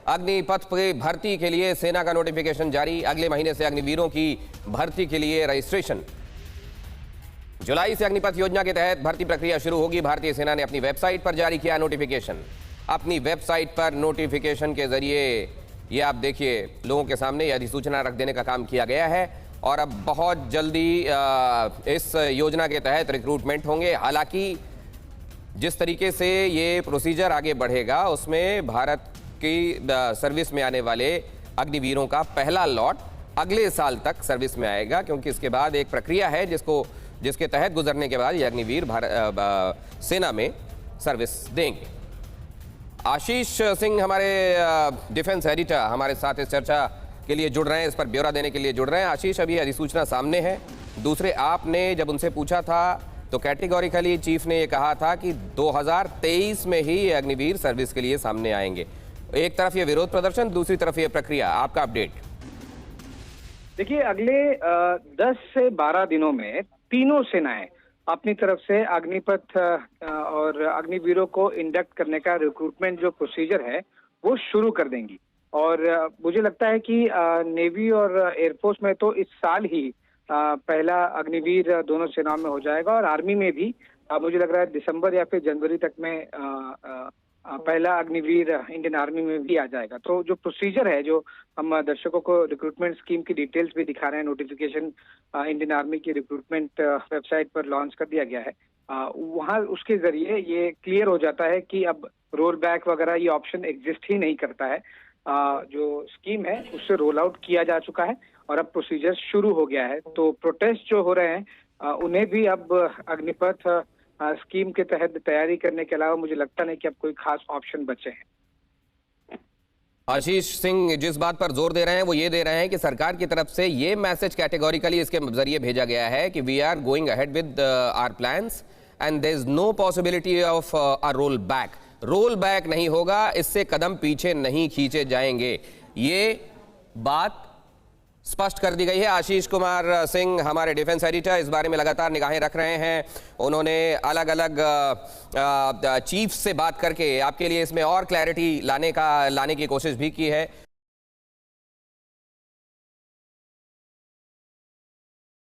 अग्निपथ पे भर्ती के लिए सेना का नोटिफिकेशन जारी। अगले महीने से अग्निवीरों की भर्ती के लिए रजिस्ट्रेशन। जुलाई से अग्निपथ योजना के तहत भर्ती प्रक्रिया शुरू होगी। भारतीय सेना ने अपनी वेबसाइट पर जारी किया नोटिफिकेशन। अपनी वेबसाइट पर नोटिफिकेशन के जरिए ये आप देखिए लोगों के सामने यह अधिसूचना रख देने का काम किया गया है और अब बहुत जल्दी इस योजना के तहत रिक्रूटमेंट होंगे। हालांकि जिस तरीके से ये प्रोसीजर आगे बढ़ेगा उसमें भारत की सर्विस में आने वाले अग्निवीरों का पहला लॉट अगले साल तक सर्विस में आएगा, क्योंकि इसके बाद एक प्रक्रिया है जिसके तहत गुजरने के बाद ये अग्निवीर सेना में सर्विस देंगे। आशीष सिंह हमारे डिफेंस एडिटर हमारे साथ इस चर्चा के लिए जुड़ रहे हैं, इस पर ब्यौरा देने के लिए जुड़ रहे हैं। आशीष, अभी अधिसूचना सामने है। दूसरे, आपने जब उनसे पूछा था तो कैटेगोरिकली चीफ ने ये कहा था कि 2023 में ही ये अग्निवीर सर्विस के लिए सामने आएंगे। एक तरफ ये विरोध प्रदर्शन, दूसरी तरफ ये प्रक्रिया, आपका अपडेट। देखिए, अगले 10 से 12 दिनों में तीनों सेनाएं अपनी तरफ से अग्निपथ और अग्निवीरों को इंडक्ट करने का रिक्रूटमेंट जो प्रोसीजर है वो शुरू कर देंगी। और मुझे लगता है कि नेवी और एयरफोर्स में तो इस साल ही पहला अग्निवीर दोनों सेनाओं में हो जाएगा और आर्मी में भी मुझे लग रहा है दिसंबर या फिर जनवरी तक में पहला अग्निवीर इंडियन आर्मी में भी आ जाएगा। तो जो प्रोसीजर है, जो हम दर्शकों को रिक्रूटमेंट स्कीम की डिटेल्स भी दिखा रहे हैं, नोटिफिकेशन इंडियन आर्मी की रिक्रूटमेंट वेबसाइट पर लॉन्च कर दिया गया है। वहाँ उसके जरिए ये क्लियर हो जाता है कि अब रोल बैक वगैरह ये ऑप्शन एग्जिस्ट ही नहीं करता है। जो स्कीम है उससे रोल आउट किया जा चुका है और अब प्रोसीजर शुरू हो गया है। तो प्रोटेस्ट जो हो रहे हैं उन्हें भी अब अग्निपथ स्कीम के तहत तैयारी करने के अलावा मुझे लगता नहीं कि अब कोई खास ऑप्शन बचे हैं। आशीष सिंह जिस बात पर जोर दे रहे हैं वो ये दे रहे हैं कि सरकार की तरफ से ये मैसेज कैटेगोरिकली इसके जरिए भेजा गया है कि we are going ahead with our plans and there is no possibility of a roll back. Roll back नहीं होगा, इससे कदम पीछे नहीं खींचे जाएंगे। ये बात स्पष्ट कर दी गई है। आशीष कुमार सिंह हमारे डिफेंस एडिटर इस बारे में लगातार निगाहें रख रहे हैं। उन्होंने अलग अलग चीफ से बात करके आपके लिए इसमें और क्लैरिटी लाने की कोशिश भी की है।